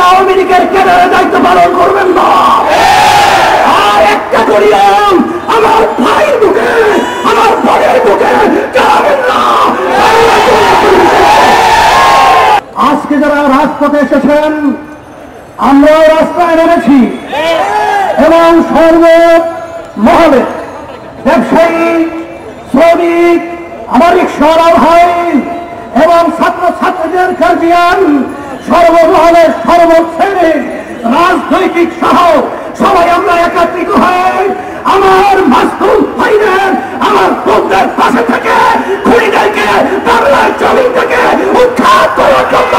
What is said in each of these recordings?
আওয়ামী লীগের ক্যাডারের দায়িত্ব পালন করবেন না। আর একটা করিয়াম আমার ভাইয়ের বুকে, আমার বোনের বুকে যাবেন না। আজকে যারা রাজপথে এসেছেন, আমরাও রাস্তায় নেমেছি এবং সর্বমহলে ব্যবসায়ী, শ্রমিক, আমার রিক্সাওয়ালা ভাই এবং ছাত্রছাত্রীদের গার্জিয়ান, সর্বমহলের সর্বশ্রেণীর রাজনৈতিক সহ সবাই আমরা একত্রিত হয়ে আমার মাসুম ভাইদের, আমার বোনদের পাশে থেকে খুনিদেরকে বাংলার জমিন থেকে উৎখাত করার জন্য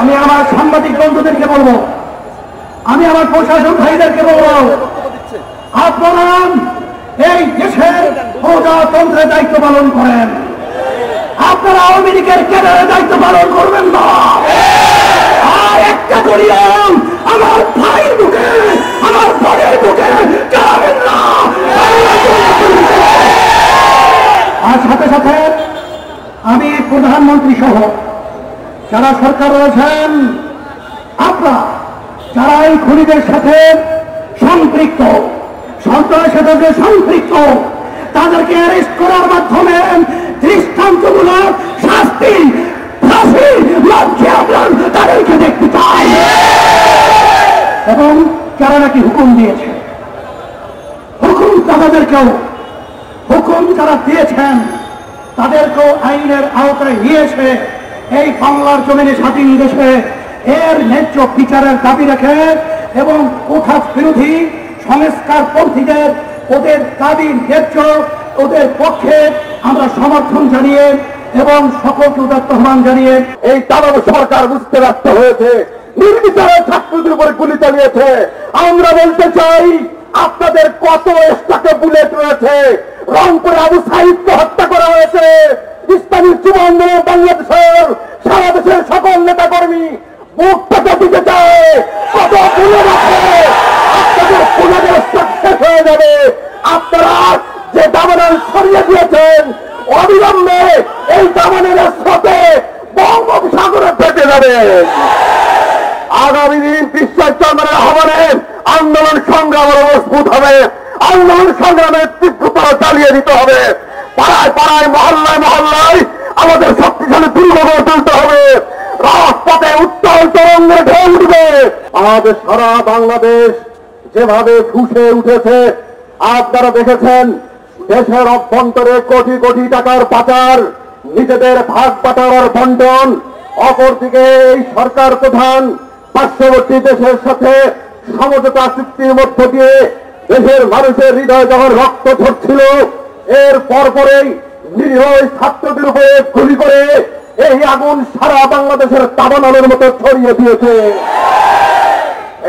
আমি আমার সাংবাদিক বন্ধুদেরকে বলবো, আমি আমার প্রশাসন ভাইদেরকে বলবো, আপনারা এই দেশের প্রজাতন্ত্রের দায়িত্ব পালন করেন। আপনারা আওয়ামী লীগের ক্যাডারের দায়িত্ব পালন করবেন না। আর একটা করিয়াম আমার ভাইয়ের বুকে, আমার বোনের বুকে যাবেন না। আর সাথে সাথে আমি প্রধানমন্ত্রী সহ যারা সরকার রয়েছেন, আপনারা যারা এই খুনিদের সাথে সম্পৃক্ত, সন্ত্রাসের সাথে সম্পৃক্ত, তাদেরকে অ্যারেস্ট করার মাধ্যমে দৃষ্টান্তমূলক শাস্তি, ফাঁসির মঞ্চে আমরা তাদেরকে দেখতে চাই। এবং যারা নাকি হুকুম দিয়েছে, হুকুম তাদেরকেও, হুকুম যারা দিয়েছেন তাদেরকেও আইনের আওতায় নিয়ে এসে এই বাংলার জমিনে স্বাধীন দেশে এর ন্যায্য বিচারের দাবি রেখে এবং কোঠাস বিরোধী সংস্কার পন্থীদের ওদের দাবি ন্যায্য, ওদের পক্ষে আমরা সমর্থন জানিয়ে এবং সকলকে উদাত্ত আহ্বান জানিয়ে এই দানব সরকার বুঝতে ব্যর্থ হয়েছে, নির্বিচারে ছাত্রদের উপরে গুলি চালিয়েছে। আমরা বলতে চাই, আপনাদের কত এক্সট্রাকে বুলেট রয়েছে। রংপুরে আবু সাইদকে হত্যা করা হয়েছে। ইসলামী যুব আন্দোলন বাংলাদেশের সারা দেশের সকল নেতা কর্মী বুক পেতে দিতে চায়। কত বুলেট আছে, আপনাদের বুলেটের স্টক শেষ হয়ে যাবে। আপনারা যে দাবানল সরিয়ে দিয়েছেন, অবিলম্বে এই দাবানের স্রোতে বঙ্গোপসাগরে ফেটে যাবে। আগামী দিন বিশ্বাস চন্দ্রের আহ্বানে আন্দোলন সংগ্রাম মজবুত হবে। আন্দোলন সংগ্রামের তীব্রতা চালিয়ে দিতে হবে। পাড়ায় পাড়ায়, মহল্লায় মহল্লায় আমাদের শক্তিশালী দুর্গ গড়ে তুলতে হবে। রাজপথে উত্তাল তরঙ্গে ঢেউ উঠবে। আমাদের সারা বাংলাদেশ যেভাবে ফুসে উঠেছে আপনারা দেখেছেন। দেশের অভ্যন্তরে কোটি কোটি টাকার পাচার, নিজেদের ভাগ পাচার বন্টন, অপরদিকে এই সরকার প্রধান পার্শ্ববর্তী দেশের সাথে সমঝোতা চুক্তির মধ্য দিয়ে দেশের মানুষের হৃদয় যখন রক্ত ঝরছিল, এর পরপরেই নিরীহ ছাত্রদের উপরে গুলি করে এই আগুন সারা বাংলাদেশের দাবানলের মতো ছড়িয়ে দিয়েছে।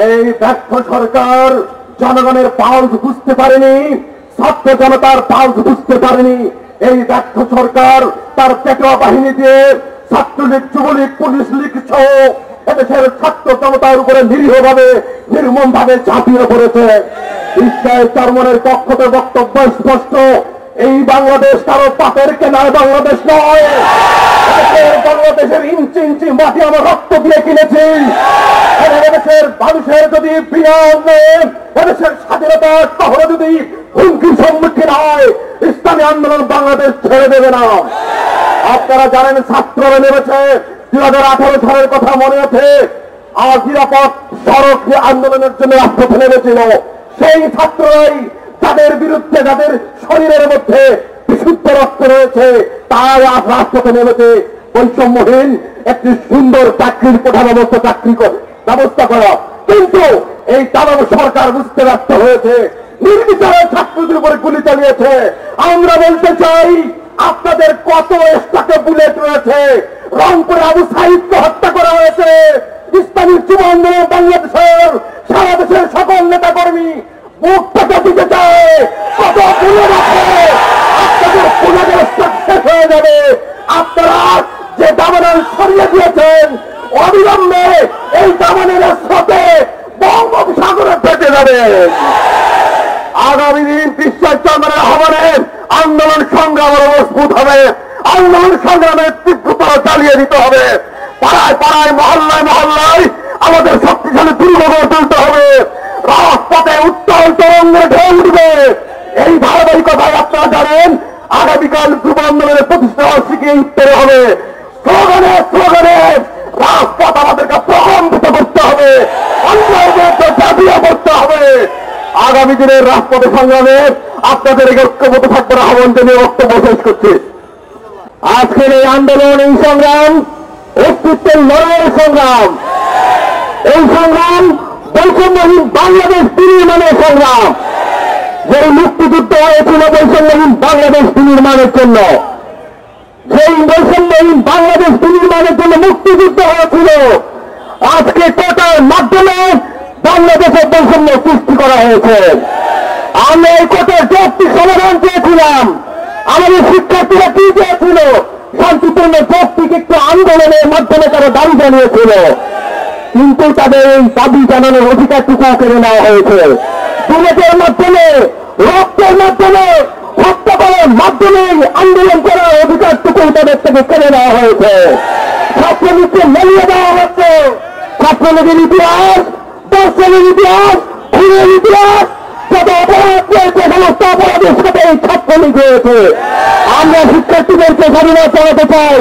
এই ব্যর্থ সরকার জনগণের পালস বুঝতে পারেনি, ছাত্র জনতার পালস বুঝতে পারেনি। এই ব্যর্থ সরকার তার পেটোয়া বাহিনী দিয়ে ছাত্রলীগ, যুবলীগ, পুলিশ লীগ সহ এদেশের ছাত্র জনতার উপরে নিরীহভাবে, নির্মমভাবে ঝাঁপিয়ে পড়েছে। ইসরায়েল চরমনের পক্ষ থেকে বক্তব্য স্পষ্ট, এই বাংলাদেশ কারো পাপের কেনায় বাংলাদেশ নয়। বাংলাদেশের ইঞ্চি ইঞ্চি মাটি আমার রক্ত দিয়ে কিনেছি। এদেশের মানুষের যদি বিনামূল্যে এদেশের স্বাধীনতা কখনো যদি হুমকির সম্মুখীন হয়, ইসলামী আন্দোলন বাংলাদেশ ছেড়ে দেবে না। আপনারা জানেন ছাত্ররা নেমেছে 2018 সালের কথা মনে আছে। আর নিরাপদ সড়ক আন্দোলনের জন্য রাজপথে নেমেছিল সেই ছাত্ররাই, যাদের বিরুদ্ধে, যাদের শরীরের মধ্যে বিশুদ্ধ রক্ত রয়েছে, তাই আজ রাজপথে নেমেছে বৈষম্যহীন একটি সুন্দর চাকরির কোঠা ব্যবস্থা করা। কিন্তু এই দানব সরকার বুঝতে ব্যর্থ হয়েছে, নির্বিচারে ছাত্রদের উপরে গুলি চালিয়েছে। আমরা বলতে চাই, আপনাদের কত এক্সট্রাকে বুলেট রয়েছে। রংপুরে আবু সাইদকে হত্যা করা হয়েছে। ইসলামী যুব আন্দোলন বাংলাদেশের সারা দেশের সকল নেতা কর্মী বুক পেতে দিতে চায়। কত বুলেট আছে, আপনাদের বুলেটের স্টক শেষ হয়ে যাবে। আপনারা যে দাবানল সরিয়ে দিয়েছেন, অবিলম্বে এই দাবানের স্রোতে বঙ্গোপসাগরে ফেটে যাবে। আগামী দিন বিশ্বাস চন্দ্রের আহ্বানে আন্দোলন সংগ্রাম মজবুত হবে। আন্দোলন সংগ্রামের তীব্রতা চালিয়ে দিতে হবে। পাড়ায় পাড়ায় মহল্লায় মহল্লায় আমাদের শক্তিশালী দুর্গ গড়ে তুলতে হবে। রাজপথে উত্তাল তরঙ্গে ঢেউ উঠবে। এই ধারাবাহিকতায় আপনারা জানেন আগামীকাল যুব আন্দোলনের প্রতিষ্ঠা বার্ষিকী উত্তরে হবে। স্লোগানে স্লোগানে রাজপথ আমাদেরকে প্রকম্পিত করতে হবে, অন্যায়ের বিরুদ্ধে ঝাঁপিয়ে পড়তে হবে। আগামী দিনের রাজপথে সংগ্রামে আপনাদের ঐক্যবদ্ধ থাকবার আহ্বান জানিয়ে বক্তব্য শেষ করছি। আজকের এই আন্দোলন, এই সংগ্রাম অস্তিত্বের লড়াইয়ের সংগ্রাম। এই সংগ্রাম বৈষম্যহীন বাংলাদেশ বিনির্মাণের সংগ্রাম। যেই মুক্তিযুদ্ধ হয়েছিল বৈষম্যহীন বাংলাদেশ বিনির্মাণের জন্য, যেই বৈষম্যহীন বাংলাদেশ বিনির্মাণের জন্য মুক্তিযুদ্ধ হয়েছিল, আজকে কোটার মাধ্যমে বাংলাদেশের বৈষম্য সৃষ্টি করা হয়েছে। আমরা এই কোটার যৌক্তিক সমাধান চেয়েছিলাম। আমাদের শিক্ষার্থীরা কি চেয়েছিল? শান্তিপূর্ণ যৌক্তিক একটু আন্দোলনের মাধ্যমে তারা দাবি জানিয়েছিল, কিন্তু তাদের এই দাবি জানানোর অধিকারটুকু কেড়ে নেওয়া হয়েছে। বুলেটের মাধ্যমে, রক্তের মাধ্যমে, হত্যা করার মাধ্যমে আন্দোলন করার অধিকারটুকু তাদের থেকে কেড়ে নেওয়া হয়েছে। ছাত্রলীগকে মেলিয়ে দেওয়া হচ্ছে। ছাত্রলীগের ইতিহাস, দর্শনের ইতিহাস, খুনের ইতিহাস, যত অপরাধ রয়েছে সমস্ত অপরাধের সাথে এই ছাত্রলীগ রয়েছে। আমরা শিক্ষার্থীদেরকে স্বাধীনতা জানাতে চাই,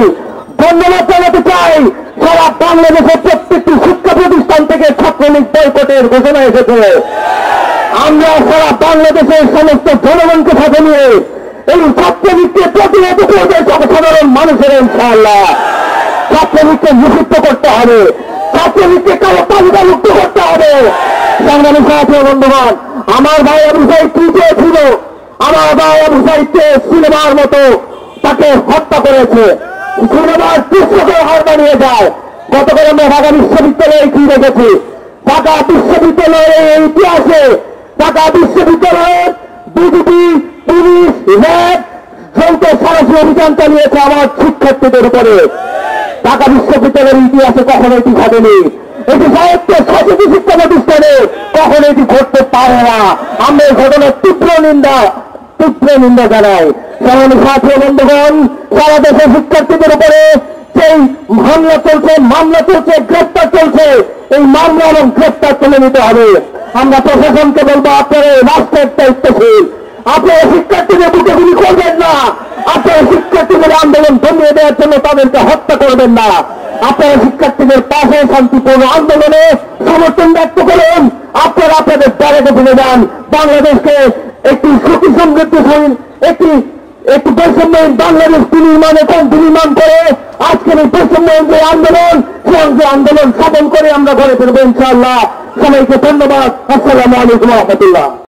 ধন্যবাদ জানাতে চাই। সারা বাংলাদেশের প্রত্যেকটি শিক্ষা প্রতিষ্ঠান থেকে ছাত্রলীগ বয়কটের ঘোষণা এসেছে। আমরা সারা বাংলাদেশের সমস্ত জনগণকে সাথে নিয়ে এই ছাত্রলীগকে প্রতিহত করবে সাধারণ মানুষের। ইনশাআল্লাহ ছাত্রলীগকে নিষিদ্ধ করতে হবে, ছাত্রলীগকে কারো তালিকাভুক্ত করতে হবে। সংগ্রামী সাথী বন্ধুগণ, আমার ভাই আবু সাইদ কি চেয়েছিল? আমার ভাই আবু সাইদকে সিনেমার মতো তাকে হত্যা করেছে, সিনেমার দৃশ্যকে হার বানিয়ে যায়। গতকাল আমরা ঢাকা বিশ্ববিদ্যালয়ে কি দেখেছি? ঢাকা বিশ্ববিদ্যালয়ের ইতিহাসে ঢাকা বিশ্ববিদ্যালয়ের বিজেপি, পুলিশ, র্যাব যৌথ সরাসরি অভিযান চালিয়েছে আমার শিক্ষার্থীদের উপরে। ঢাকা বিশ্ববিদ্যালয়ের ইতিহাসে কখনো এটি ঘটেনি। এটি সাহিত্য সচেতন শিক্ষা প্রতিষ্ঠানে কখনো এটি ঘটতে পারে না। আমরা এই ঘটনার তীব্র নিন্দা জানাই। সংগ্রামী সাথী বন্ধুগণ, সারা দেশের শিক্ষার্থীদের উপরে সেই মামলা চলছে, গ্রেপ্তার চলছে, এই মামলা এবং গ্রেপ্তার তুলে নিতে হবে। আমরা প্রশাসনকে বলবো, আপনারা রাষ্ট্রের দায়িত্বশীল, আপনারা শিক্ষার্থীদের বুকে গুলি করবেন না, আপনারা শিক্ষার্থীদের আন্দোলন থামিয়ে দেওয়ার জন্য তাদেরকে হত্যা করবেন না। আপনারা শিক্ষার্থীদের পাশে শান্তিপূর্ণ আন্দোলনে সমর্থন ব্যক্ত করুন। আপনারা আপনাদের ব্যারেকে ফিরে যান। বাংলাদেশকে একটি সুখী সমৃদ্ধশীল একটি বৈষম্যহীন বাংলাদেশ বিনির্মাণ করে আজকের এই বৈষম্যহীন যে আন্দোলন, সে আন্দোলন সফল করে আমরা গড়ে তুলব ইনশাআল্লাহ। সবাইকে ধন্যবাদ। আসসালামু আলাইকুম ওয়া রাহমাতুল্লাহ।